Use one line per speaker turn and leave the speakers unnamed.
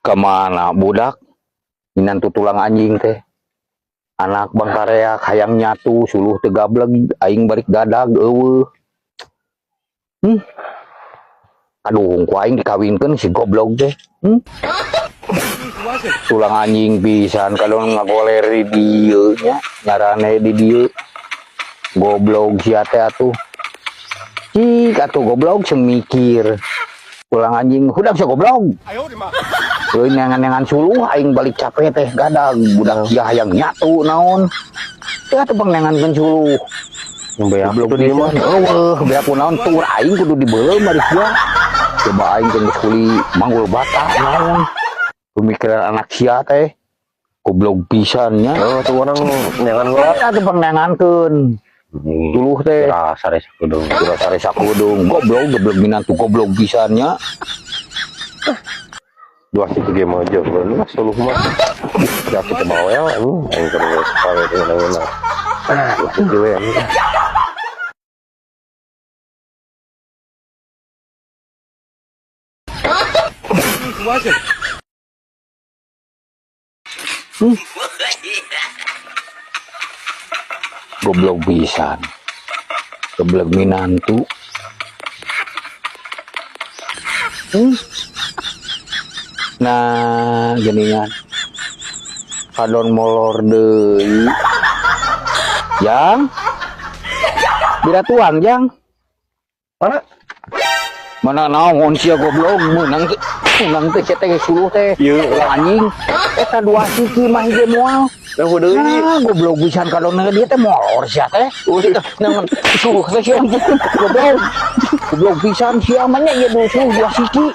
Kemana budak minantu tulang anjing teh anak bangkareak hayang nyatu suluh teu gableg aing balik gadag eueuh. Aduh ku aing dikawinkeun si goblok teh. Tulang anjing pisan kadon ngagoler di dieu nya ngarane di dieu. Goblok sia teh atuh. Cik atuh goblok semikir. Tulang anjing hudak sia goblok. Euy neangan-neangan suluh aing balik capek teh gadag budak dia hayang nyatu naon. Teu atuh pangnengankeun suluh. Beak kudu di mah eueuh beak naon tur aing kudu dibeuleum bari sia. Coba aing teh geus kuli manggul bata naon. Pemikiran anak sia teh goblok pisan nya.
Oh tuh orang neangan gua.
Atuh pangnengankeun. Tuluh teh
Sare sakudung.
sare sakudung goblok minantu goblok pisan nya.
Dua situ game aja lu suluh mah. Ya kita bawa ya aing keur sekali teh nangina. Dua situ we.
Goblok pisan. Goblok minantu. Nah, geuningan. Kadon molor deui. Jang. Biratuan, Jang. Mana naon sia goblok meunang teh teh suluh teh.
Ieu
Anjing. Eta dua siki mah hiji moal.
dah deui.
Nah, goblok pisan kadon dia teh molor sia teh. Nang suluh teh sia goblok. Goblok pisan sia mah nya ieu dua siki.